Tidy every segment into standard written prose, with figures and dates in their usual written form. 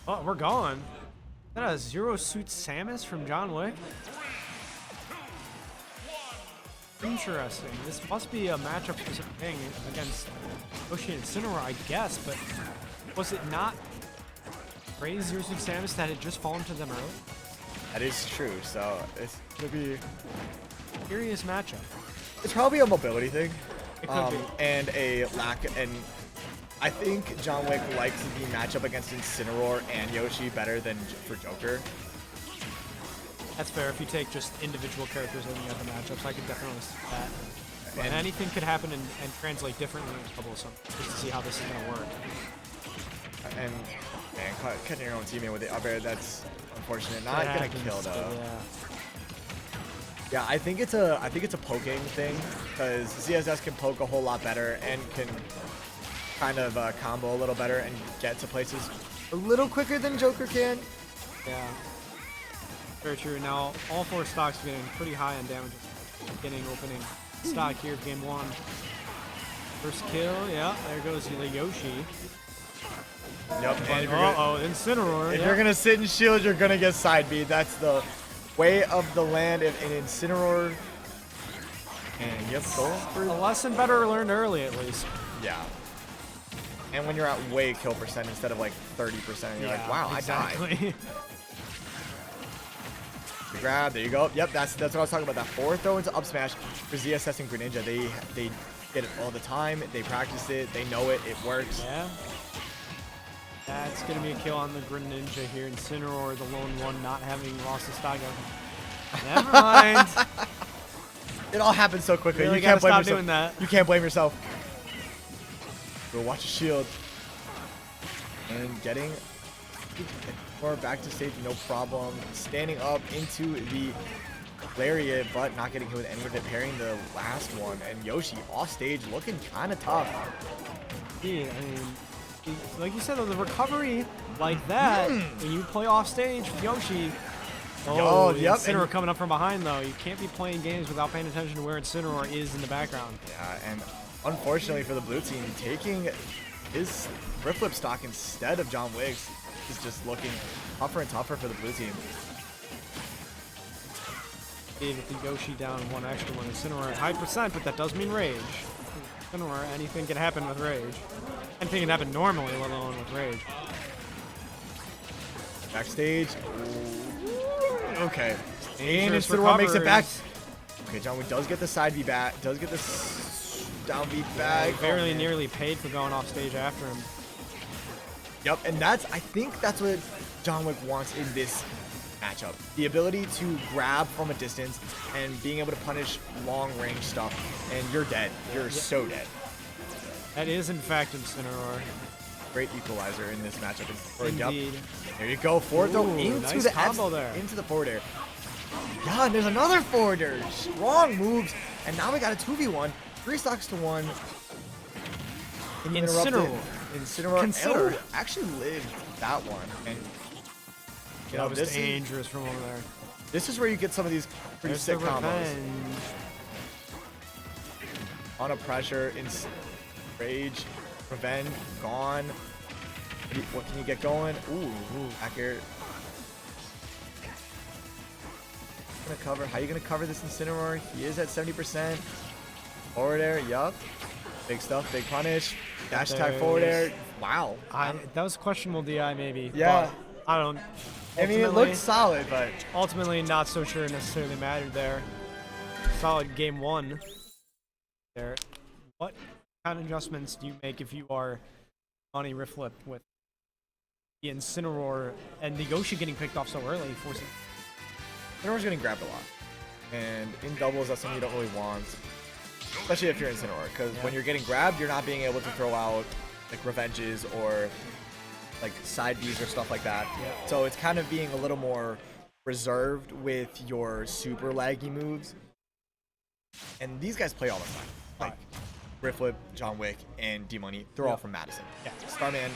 Oh, we're gone. That a Zero Suit Samus from John Wick? Interesting. This must be a matchup specific thing against Yoshi and Incineroar, I guess, but was it not Ray's Zero Suit Samus that had just fallen to them early? That is true, so it's gonna be Curious matchup. it's probably a mobility thing. It could be. And a lack and I think John Wick likes the matchup against Incineroar and Yoshi better than for Joker. That's fair. If you take just individual characters looking at the matchups, I could definitely see that. But And- anything could happen and translate differently in a couple of some, just to see how this is going to work. And man, catching your own teammate with the up air, that's unfortunate. Not gonna kill though. Yeah, I think it's a poking thing because ZSS can poke a whole lot better and can kind of combo a little better and get to places a little quicker than Joker can. Yeah. Very true. Now, all four stocks are getting pretty high on damage. Getting opening stock here, game one. First kill, yeah, there goes the Yoshi. Yep, and Incineroar. if you're gonna sit in shield, you're gonna get side beat. That's the way of the land in Incineroar. And yep, going for A lesson better learned early, at least. yeah. And when you're at way kill percent instead of like 30%, you're like, wow, I died. Grab, there you go. Yep, that's what I was talking about. That forward throw into up smash for ZSS and Greninja. They get it all the time. They practice it. They know it. It works. Yeah. That's gonna be a kill on the Greninja here. Incineroar, the lone one, not having lost his stock. Never mind. It all happens so quickly. Really You can't blame stop yourself. doing that. You can't blame yourself. Go watch the shield. And getting more back to stage, no problem. Standing up into the lariat, but not getting hit with any of it. Parrying the last one. And Yoshi off stage looking kind of tough. Yeah, I mean, like you said, though, the recovery like that, when you play off stage with Yoshi. Oh, yep. Incineroar coming up from behind, though. You can't be playing games without paying attention to where Incineroar is in the background. Yeah, and unfortunately for the blue team, taking his Riflip stock instead of Johnwick3 is just looking tougher and tougher for the blue team. With the Yoshi down one extra one. Incineroar at high percent, but that does mean rage. Incineroar, anything can happen with rage. Anything can happen normally, let alone with rage. Backstage. Okay. And Dangerous Incineroar makes it back. recoveries. Okay, Johnwick does get the side B back. Does get the down B back. Barely man. nearly paid for going off stage after him. Yep, and I think that's what Johnwick wants in this matchup. The ability to grab from a distance and being able to punish long range stuff. And you're dead. You're so dead. That is, in fact, Incineroar. Great equalizer in this matchup. Indeed. Yep. There you go. Forward throw into nice the combo there. into the forward air. Yeah, and there's another forward air. Strong moves. And now we got a 2v1. 3 stocks to 1. Incineroar. Incineroar actually lived that one. And you know, That was dangerous from over there. this is where you get some of these pretty There's sick the combos. revenge. On a pressure, rage, revenge, gone. What can you get going? Ooh, accurate. Gonna cover. How you gonna cover this Incineroar? He is at 70%. Forward air, yup. Big stuff, big punish. Dash attack forward air. Wow. That was questionable DI, maybe. Yeah. But I don't. I mean, it looked solid, but Ultimately, not so sure it necessarily mattered there. Solid game one. There. What kind of adjustments do you make if you are Money Riflip with the Incineroar and the Yoshi getting picked off so early, forcing? Incineroar's getting grabbed a lot. And in doubles, that's something you don't really want. Especially if you're Incineroar, because when you're getting grabbed, you're not being able to throw out like revenges or like side Bs or stuff like that. Yeah. So it's kind of being a little more reserved with your super laggy moves. And these guys play all the time. Like Riflip, Johnwick, and D-Money, they're all from Madison. Yeah. Starman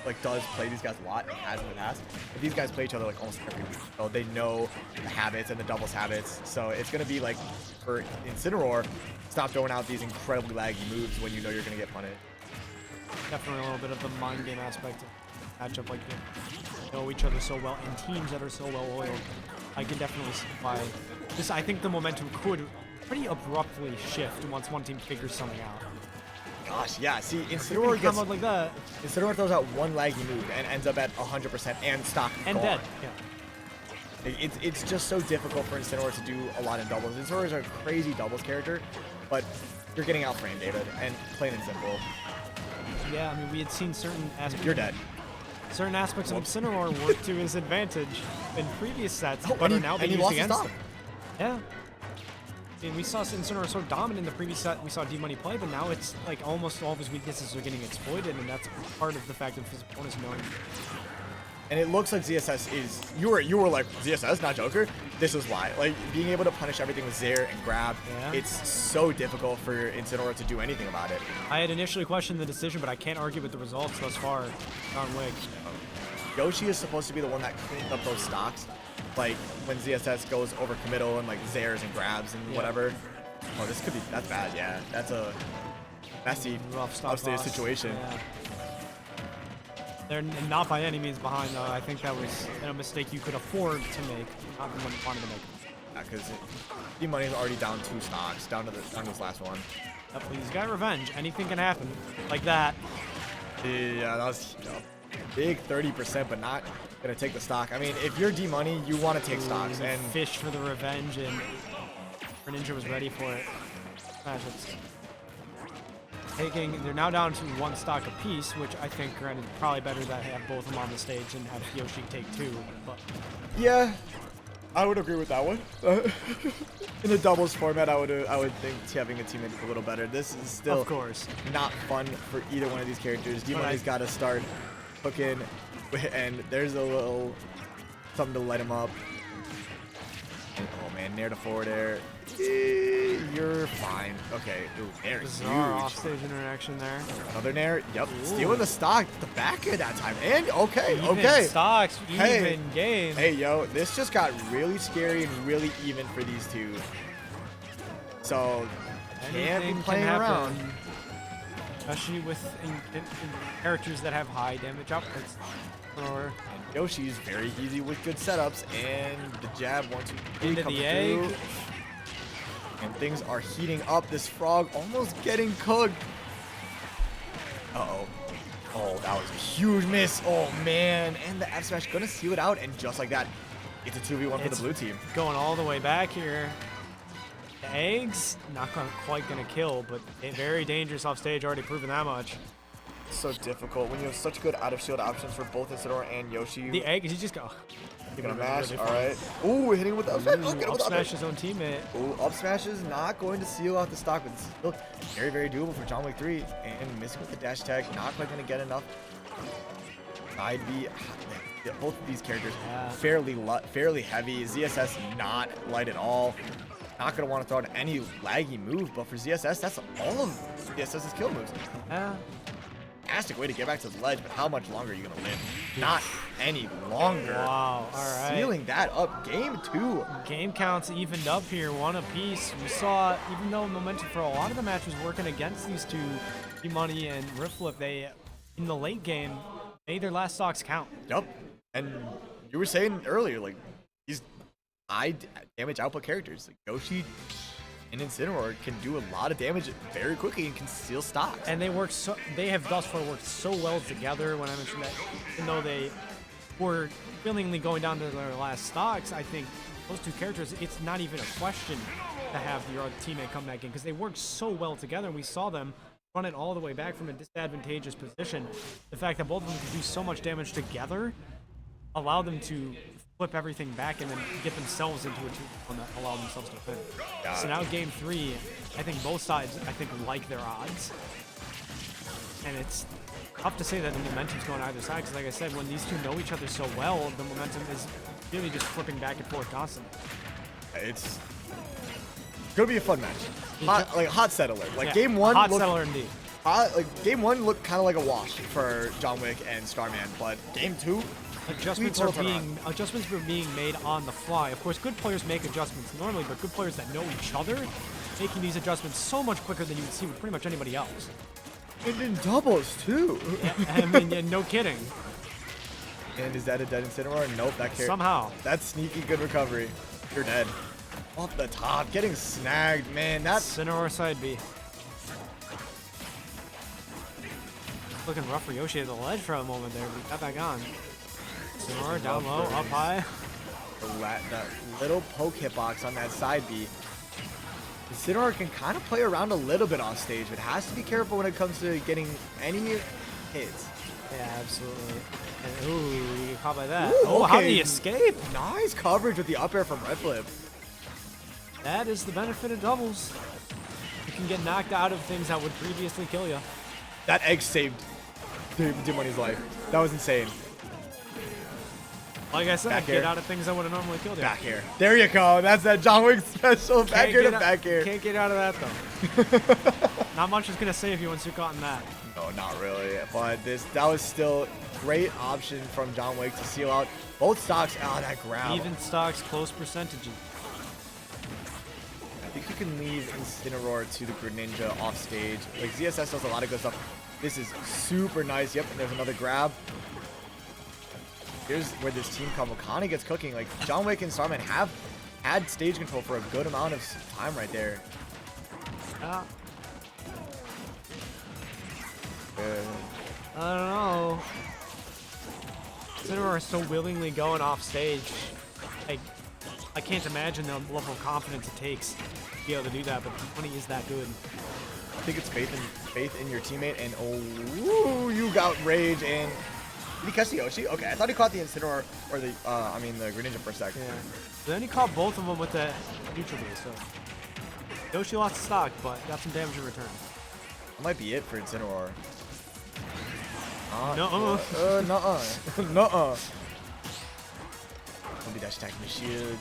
like does play these guys a lot and has in the past. But these guys play each other like almost every week. So they know the habits and the doubles habits. So it's gonna be like for Incineroar, stop throwing out these incredibly laggy moves when you know you're gonna get punished. Definitely a little bit of the mind game aspect. matchup like they know each other so well and teams that are so well oiled. I can definitely see why this. I think the momentum could pretty abruptly shift once one team figures something out. Gosh, yeah. See, Incineroar gets like that. Incineroar throws out one laggy move and ends up at 100% and stock And gone. dead. Yeah. It's just so difficult for Incineroar to do a lot in doubles. Incineroar is a crazy doubles character, but you're getting outframed, David, and plain and simple. Yeah, I mean, we had seen certain aspects. You're dead. Certain aspects of Incineroar work to his advantage in previous sets, but and are he, now and being he used lost his against stock. him. Yeah. I mean, we saw Incineroar so dominant in the previous set. We saw D-Money play, but now it's like almost all of his weaknesses are getting exploited, and that's part of the fact of his opponents knowing. And it looks like ZSS is you were like ZSS, not Joker. This is why. Like being able to punish everything with Zair and grab, it's so difficult for Incineroar to do anything about it. I had initially questioned the decision, but I can't argue with the results thus far. Johnwick. Yoshi is supposed to be the one that cleans up those stocks. Like when ZSS goes over committal and like Zairs and grabs and whatever. Oh, this could be that's bad. Yeah, that's a messy, rough stock upstage loss. situation. Yeah. They're not by any means behind, though. I think that was a mistake you could afford to make, not the one you wanted to make. Yeah, because D-Money is already down 2 stocks, down to this last one. Please, got revenge. Anything can happen, like that. Yeah, that was big 30%, but not gonna take the stock. I mean, if you're D-Money, you want to take stocks and fish for the revenge, and Ninja was ready for it. They're now down to 1 stock apiece, which I think, granted, probably better that have both of them on the stage and have Yoshi take 2. But yeah, I would agree with that one. In the doubles format, I would think having a teammate is a little better. This is still, of course, not fun for either one of these characters. D-Money's got to start hooking, and there's a little something to light him up. And, oh man, nair to forward air. You're fine. Okay. Ooh, nair is huge. Offstage interaction there. Another nair. Yep. Ooh. Stealing the stock. The back end that time. And okay. Even stocks. Even game. Hey, yo. This just got really scary and really even for these two. So, can't be playing around. Especially with characters that have high damage outputs. And Yoshi's very easy with good setups, and the jab 1, 2, 3 into comes the egg. through. And things are heating up. This frog almost getting cooked. Uh-oh. Oh, that was a huge miss. Oh, man. And the F smash gonna seal it out, and just like that, it's a 2v1 for the blue team. Going all the way back here. The eggs, not quite gonna kill, but very dangerous off stage, already proven that much. So difficult when you have such good out of shield options for both Incineroar and Yoshi. The egg, he just go. You're gonna mash, really alright. Ooh, hitting with the up smash. Up smash his own teammate. Ooh, up smash is not going to seal out the stock, but still very, very doable for Johnwick3. And missing with the dash tag, not quite gonna get enough. Side B, both of these characters fairly heavy. ZSS not light at all. Not gonna want to throw out any laggy move, but for ZSS, that's all of ZSS's kill moves. Fantastic way to get back to the ledge, but how much longer are you gonna live? Not any longer. Wow, alright. Sealing that up. Game 2. Game counts evened up here, 1 apiece. We saw, even though momentum for a lot of the match was working against these two, D-Money and Riflip, they, in the late game, made their last stocks count. Yup. And you were saying earlier, like, these high damage output characters, like Yoshi and Incineroar, can do a lot of damage very quickly and can steal stocks. And they have thus far worked so well together. When I mentioned that, even though they were willingly going down to their last stocks, I think those two characters, it's not even a question to have your teammate come back in, because they worked so well together. And we saw them run it all the way back from a disadvantageous position. The fact that both of them could do so much damage together allowed them to flip everything back and then get themselves into a 2-1 that allowed themselves to win. So now game 3, I think both sides, like their odds. And it's tough to say that the momentum's going either side, because like I said, when these two know each other so well, the momentum is really just flipping back and forth constantly. It's gonna be a fun match. Hot set alert. Like, yeah, game 1 hot settler indeed. Game 1 looked kind of like a wash for Johnwick and Starman, but game 2, adjustments were being made on the fly. Of course, good players make adjustments normally, but good players that know each other, making these adjustments so much quicker than you would see with pretty much anybody else. And in doubles too. Yeah, I mean, yeah, no kidding. And is that a dead Incineroar? Nope, that carry. Somehow. That's sneaky good recovery. You're dead. Off the top, getting snagged, man. That's Incineroar side B. Looking rough for Yoshi at the ledge for a moment there, but he got back on. Incineroar down low, up high. that little poke hitbox on that side B. Incineroar can kind of play around a little bit off stage, but has to be careful when it comes to getting any hits. Yeah, absolutely. And, ooh, you get caught by that. Ooh, oh, how okay. did he escape? Nice coverage with the up air from Riflip. That is the benefit of doubles. You can get knocked out of things that would previously kill you. That egg saved D-Money's life. That was insane. Like I said, Back get air. out of things that would have normally killed you. Back air. There you go. That's that John Wick special. Back air to back air. Can't get out of that though. Not much is gonna save you once you're caught in that. No, not really. But that was still great option from Johnwick to seal out both stocks. Oh, that grab. Even stocks, close percentages. I think you can leave Incineroar to the Greninja off stage. Like ZSS does a lot of good stuff. This is super nice. Yep, and there's another grab. Here's where this team combo kind of gets cooking. Like Johnwick and Starman have had stage control for a good amount of time right there. Yeah. Good. I don't know. Incineroar is so willingly going off stage. Like, I can't imagine the level of confidence it takes to be able to do that, but D-Money is that good. I think it's faith in your teammate, and oh, you got rage. And did he catch the Yoshi? Okay, I thought he caught the Incineroar or the Greninja for a second. Yeah. But then he caught both of them with the neutral boost. So Yoshi lost stock, but got some damage in return. That might be it for Incineroar. Nuh-uh. Nuh-uh. Nuh-uh. Maybe dash attack the shield.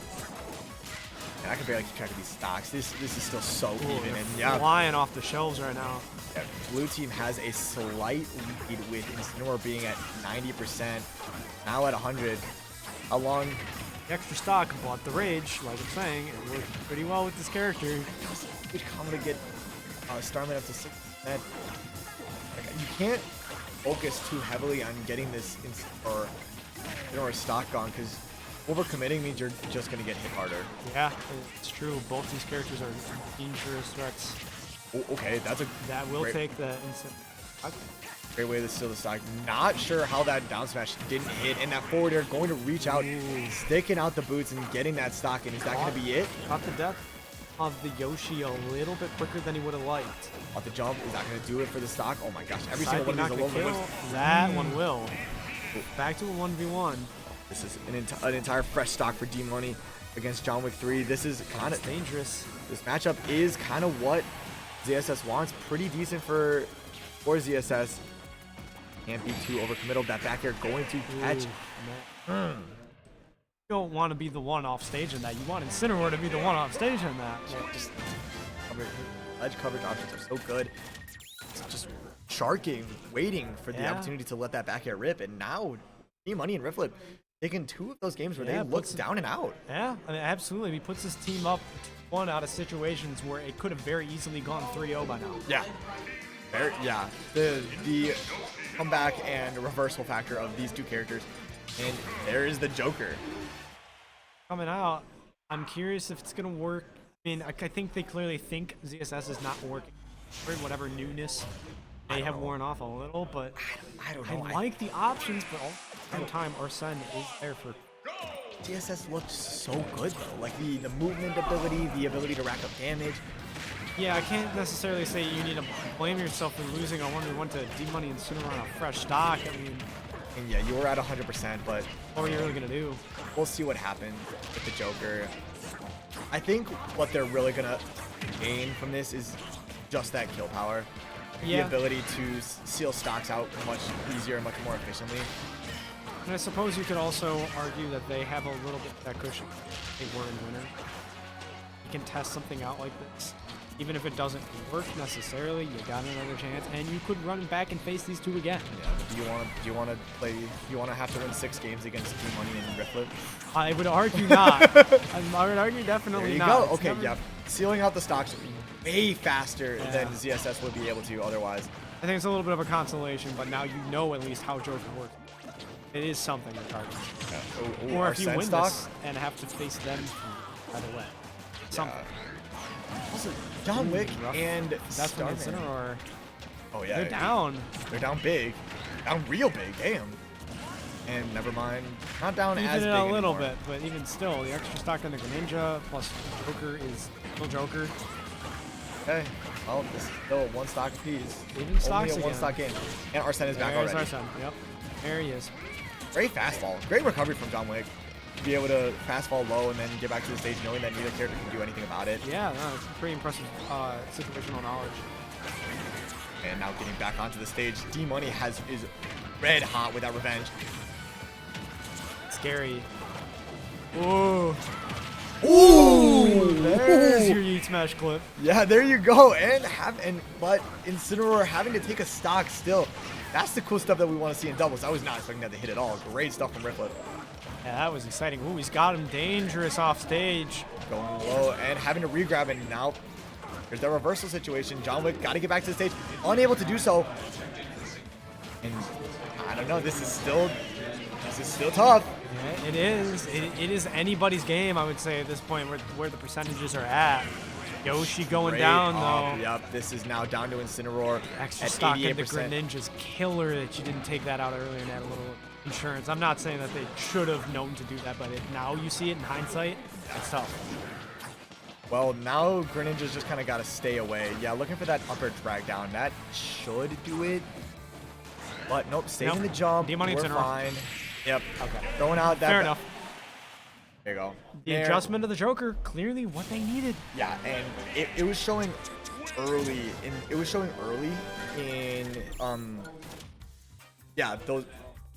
And I can barely keep track of these stocks. This is still so even. And yeah, flying off the shelves right now. yeah, blue team has a slight lead with Incineroar being at 90%. Now at 100. How long? The extra stock bought the rage, like I'm saying. It worked pretty well with this character. Good combo to get Starman up to 6%. Like, you can't focus too heavily on getting this or stock gone, because overcommitting means you're just going to get hit harder. Yeah, it's true. Both these characters are dangerous threats. Oh, okay, That will great, take the instant. great way to steal the stock. Not sure how that down smash didn't hit, and that forward air going to reach out, sticking out the boots and getting that stock. And is that going to be it? Caught the death of the Yoshi a little bit quicker than he would have liked. Off the jump, is that going to do it for the stock? Oh my gosh, every Side single one B of not these gonna alone kill. wins. That one will. Back to a 1v1. This is an entire fresh stock for D-Money against Johnwick3. This is kind of dangerous. This matchup is kind of what ZSS wants. Pretty decent for ZSS. Can't be too overcommittal. That back air going to catch. You don't want to be the one off stage in that. You want Incineroar to be the one off stage in that. Just ledge coverage options are so good. It's just sharking, waiting for the opportunity to let that back air rip. And now, D-Money and Riflip taking 2 of those games where they looked down and out. Yeah, I mean, absolutely. He puts his team up 1 out of situations where it could have very easily gone 3-0 by now. Yeah. Yeah. The comeback and reversal factor of these 2 characters. And there is the Joker. Coming out, I'm curious if it's going to work. I mean, I think they clearly think ZSS is not working for whatever newness may have worn off a little, but I don't know. I like the options, but all at the same time, Arsene is there for. ZSS looked so good though. Like the movement ability, the ability to rack up damage. Yeah, I can't necessarily say you need to blame yourself for losing on 1v1 to D-Money and Incineroar on a fresh stock. I mean, and yeah, you were at 100%, but what were you really gonna do? We'll see what happens with the Joker. I think what they're really gonna gain from this is just that kill power. The ability to seal stocks out much easier and much more efficiently. And I suppose you could also argue that they have a little bit of that cushion. They were in winner. You can test something out like this. Even if it doesn't work necessarily, you got another chance, and you could run back and face these 2 again. Yeah, but do you want to have to win 6 games against D-Money and Riflip? I would argue not. I would argue definitely not. There you go. Okay, yeah. Sealing out the stocks way faster than ZSS would be able to otherwise. I think it's a little bit of a consolation, but now you know at least how Joker works. It is something regardless. Yeah. Or if you Arsene win stock. this and have to face them either way. Something. Also, John Wick rough. and That's when Starman. Incineroar. Oh yeah. They're down. They're down big. Down real big. Damn. And never mind. Not down Even as big a little anymore. bit, but even still, the extra stock on the Greninja plus Joker is still Joker. Okay. Well, this is still a 1 stock apiece. Even stocks Only a 1 again. stock game. And Arsene is back There's already. Arsene. Yep. There he is. Great fastball. Great recovery from John Wick. To be able to fastball low and then get back to the stage knowing that neither character can do anything about it. Yeah, no, it's pretty impressive situational knowledge. And now getting back onto the stage, D-Money is red hot with that revenge. Scary. Ooh. Ooh! There's your Yeet Smash clip. Yeah, there you go. But Incineroar having to take a stock still. That's the cool stuff that we want to see in doubles. I was not expecting that to hit at all. Great stuff from Riflip. Yeah, that was exciting. Ooh, he's got him dangerous off stage. Going low and having to regrab, and now there's that reversal situation. John Wick got to get back to the stage. Unable to do so. And I don't know. This is still tough. Yeah, it is. It is anybody's game, I would say, at this point, where the percentages are at. Yoshi going down, though. Yep, this is now down to Incineroar Extra at stock in 88%. the Greninja's killer that you didn't take that out earlier and add a little insurance. I'm not saying that they should have known to do that, but now you see it in hindsight, it's tough. Well, now Greninja's just kind of got to stay away. Yeah, looking for that upper drag down. That should do it. But nope, staying in the jump. D-Money We're Incineroar. fine. Yep. Okay. Throwing out that. Fair enough. There you go. The There. adjustment of the Joker, clearly what they needed. Yeah, and it was showing early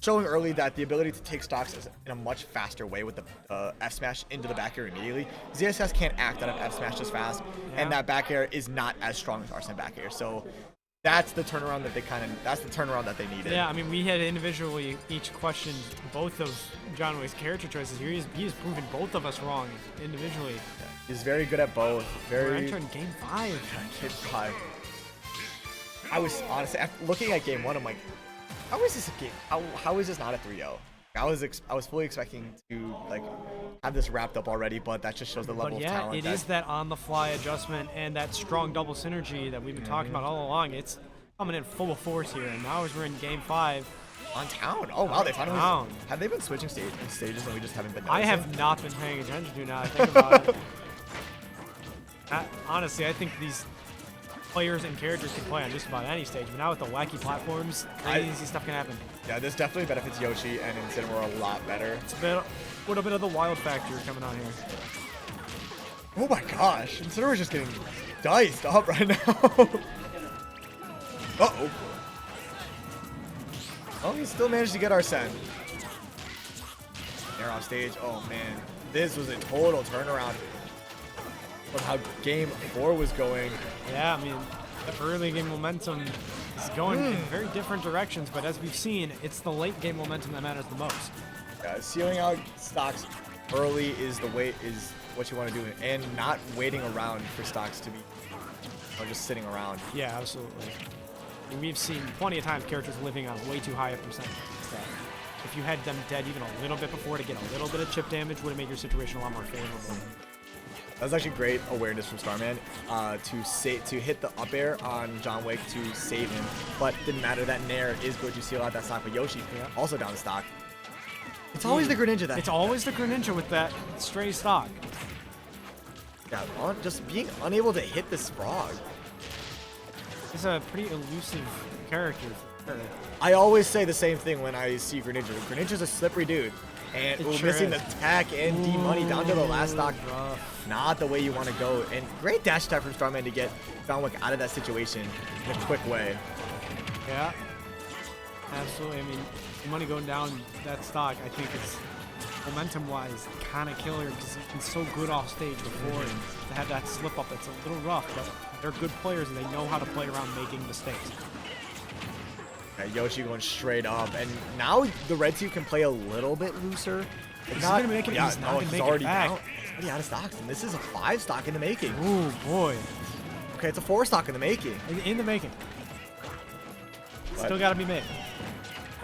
showing early that the ability to take stocks is in a much faster way with the F smash into the back air immediately. ZSS can't act out of F smash as fast, and that back air is not as strong as Arsene back air. So that's the turnaround that they needed. Yeah, I mean, we had individually each questioned both of John Wick's character choices here. He has proven both of us wrong individually. He's very good at both. We're Very entering game 5. Game 5. I was honestly after looking at game 1. I'm like, how is this a game? How is this not a 3-0? I was fully expecting to like have this wrapped up already, but that just shows the level But of yeah, talent. it is that on-the-fly adjustment and that strong double synergy that we've been talking about all along. It's coming in full force here, and now as we're in game 5. On town. Oh wow, they finally Town. have they been switching stages and we just haven't been I noticing? have not been paying attention to now I think about it. Honestly, I think these players and characters can play on just about any stage, but now with the wacky platforms, crazy stuff can happen. Yeah, this definitely benefits Yoshi and Incineroar a lot better. It's a little bit of the wild factor coming on here. Oh my gosh, Incineroar's just getting diced up right now. Uh-oh. Oh, he still managed to get Arsene. They're off stage. Oh man, this was a total turnaround of how game 4 was going. Yeah, I mean, the early game momentum is going in very different directions, but as we've seen, it's the late game momentum that matters the most. Sealing out stocks early is what you want to do, and not waiting around for stocks to be, or just sitting around. Yeah, absolutely. And we've seen plenty of times characters living on way too high a percentage. So if you had them dead even a little bit before to get a little bit of chip damage, would have made your situation a lot more favorable. That was actually great awareness from Starman to hit the up air on John Wick to save him, but didn't matter. That Nair is going to seal out that stock, but Yoshi also down the stock. It's always the Greninja that. It's always the Greninja with that stray stock. Yeah, just being unable to hit this frog. He's a pretty elusive character. I always say the same thing when I see Greninja. Greninja's a slippery dude. And Sure missing is. the attack and D-Money down to the last stock. Rough. Not the way you want to go. And great dash attack from Starman to get John Wick out of that situation in a quick way. Yeah, absolutely. I mean, the money going down that stock, I think it's momentum-wise kind of killer because he's been so good off stage before, and to have that slip up, it's a little rough. But they're good players and they know how to play around making mistakes. Yoshi going straight up, and now the red team can play a little bit looser. He's not gonna make it. Yeah, He's not gonna he's make already it back. down. He's already out of stocks, and this is a 5 stock in the making. Oh boy, Okay, it's a 4 stock in the making. in the making. Still got to be made.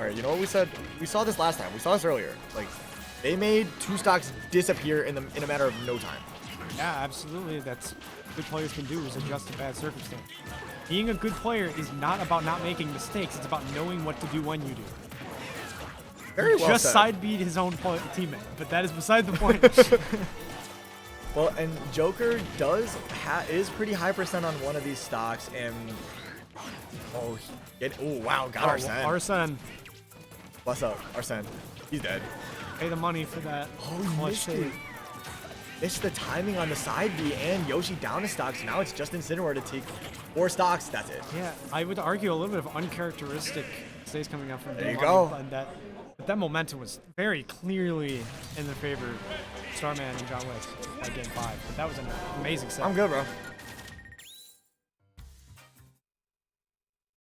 All right, you know what we said? We saw this last time. We saw this earlier. Like, they made 2 stocks disappear in a matter of no time. Yeah, absolutely. That's what good players can do is adjust to bad circumstances. Being a good player is not about not making mistakes. It's about knowing what to do when you do. Very well Just said. side beat his own teammate, but that is beside the point. Well, and Joker is pretty high percent on one of these stocks, and oh wow, got Arsene. Arsene, What's up, Arsene? He's dead. pay the money for that. Oh, he missed it. Missed the timing on the side B and Yoshi down to stocks. Now it's just Incineroar to take 4 stocks. That's it. Yeah, I would argue a little bit of uncharacteristic stays coming up from There you Money, go. and that momentum was very clearly in the favor of Starman and Johnwick at game 5. But that was an amazing set. I'm good, bro.